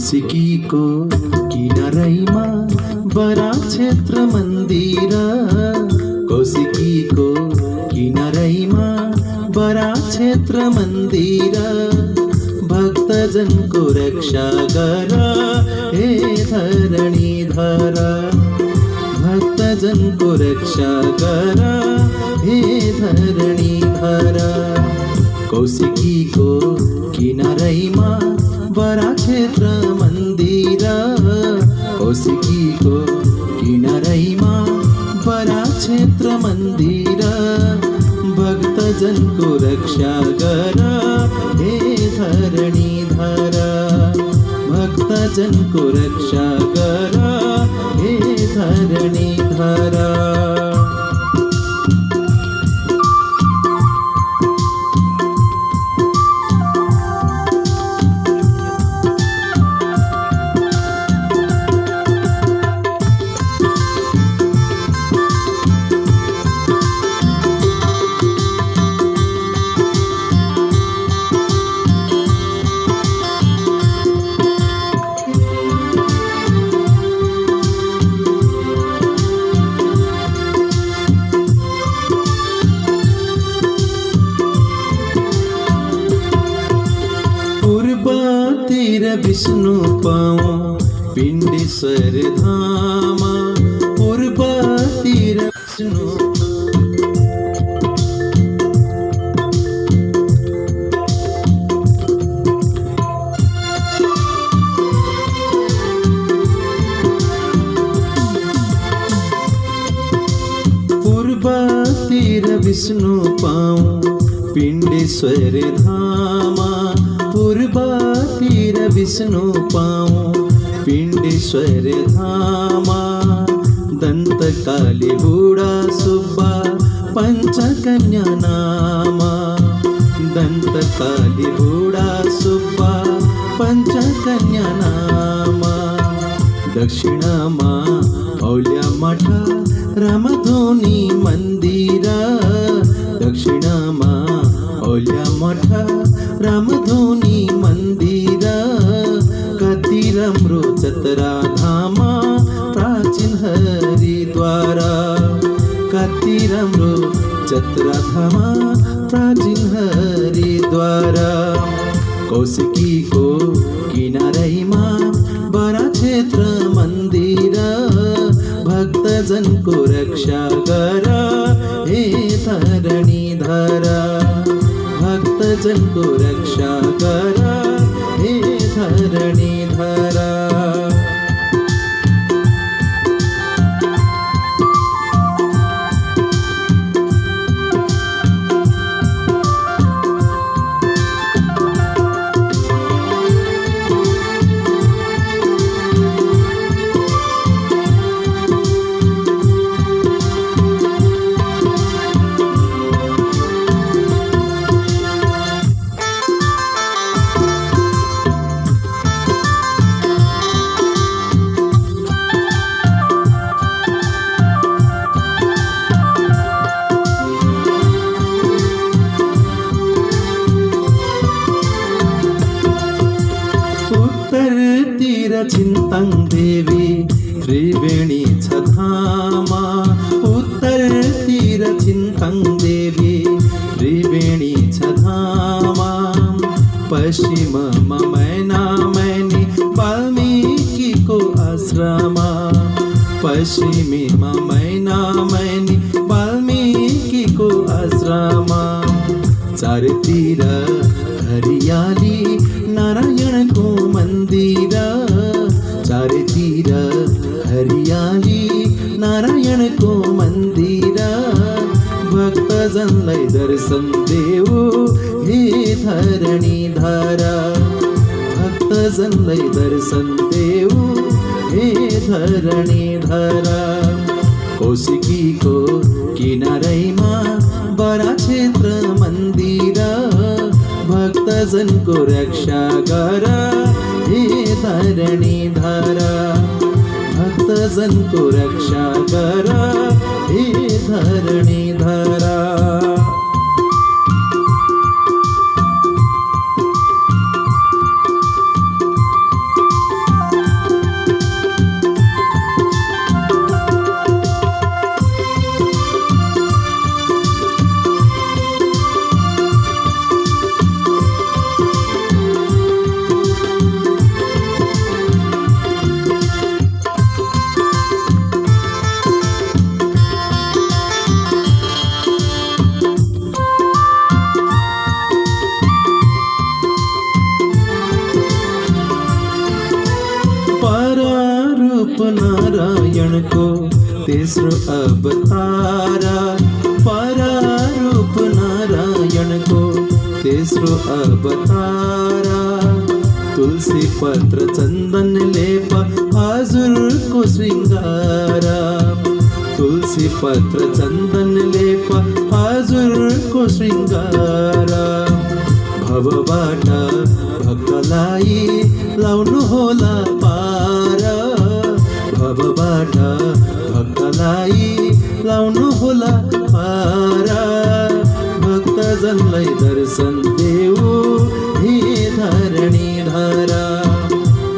कौशिकीको किनारैमा बरा क्षेत्र मन्दिर, कौशिकीको किनारैमा बरा क्षेत्र मन्दिर, भक्तजनको रक्षा गर हे धरणीधर, भक्तजनको रक्षा गर हे धरणीधर। कौशिकीको किनारैमा बरा क्षेत्र मन्दिर, कौशिकीको किनारैमा बरा क्षेत्र मन्दिर, भक्तजनको रक्षा गर हे धरणीधर, भक्तजनको रक्षा गर हे धरणीधर। पूर्वतिर विष्णु पाऊँ पिण्डेश्वर धाम, पूर्वतिर विष्णु पूर्वतिर विष्णु पाऊँ पिण्डेश्वर धाम, पूर्वतिर विष्णु पाऊँ पिण्डेश्वर धाम, दन्तकाली बुढा सुब्बा पञ्चकन्या नाम, दन्तकाली बुढा सुब्बा पञ्चकन्या नाम। दक्षिणमा औल्या मठ रामधुनी मन्दिर, दक्षिणमा औल्या मठ रामधुनी मन्दिर, कति राम्रो चतरा धाम प्राचीन हरिद्वार, कति राम्रो चतरा धाम प्राचीन हरिद्वार। कौशिकीको किनारैमा बरा क्षेत्र मन्दिर, भक्तजनको रक्षा गर हे धरणीधर, भक्तजनको रक्षा गर हे धरणीधर। उत्तरतिर छिन्ताङ देवी त्रिवेणी छ धाम, उत्तरतिर छिन्ताङ देवी त्रिवेणी छ धाम, पश्चिममा मैनामैनी वाल्मीकिको आश्रम, पश्चिममा मैनामैनी वाल्मीकिको आश्रम, चारतिर हरियाली नारायणको मन्दिर, चारतिर हरियाली नारायणको मन्दिर, भक्तजनलाई दर्शन देऊ हे धरणीधर, भक्तजनलाई दर्शन देऊ हे धरणीधर। कौशिकीको किनारैमा बरा क्षेत्र मन्दिर, भक्तजनको रक्षा गर हे धरणीधर, भक्तजनको रक्षा गर हे धरणीधर। परारूप नारायण को तेस्रो अवतारा, परारूप नारायण को तेस्रो अवतारा। तुलसी पत्र चंदन लेप हजुरको श्रृङ्गारा, तुलसी पत्र चंदन लेप हजुरको श्रृङ्गारा। भवबाट भक्तलाई लाउनु होला पार, भवबाट भक्तलाई लाउनु होला पार। भक्तजनलाई दर्शन देऊ हे धरणीधरा,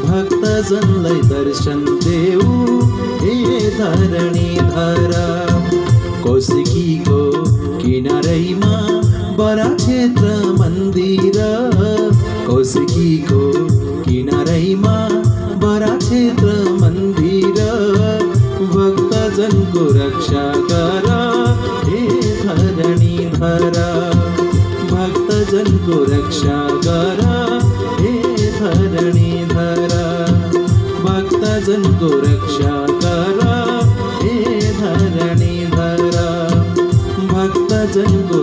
भक्तजनलाई दर्शन देऊ हे धरणीधरा। कौशिकीको किनारैमा बरा क्षेत्र मन्दिर, कौशिकीको किनारैमा बरा क्षेत्र मन्दिर। भक्तजनको रक्षा गर हे धरणीधरा, भक्तजनको रक्षा गर हे धरणीधरा, भक्तजनको रक्षा गर हे धरणीधरा, भक्तजनको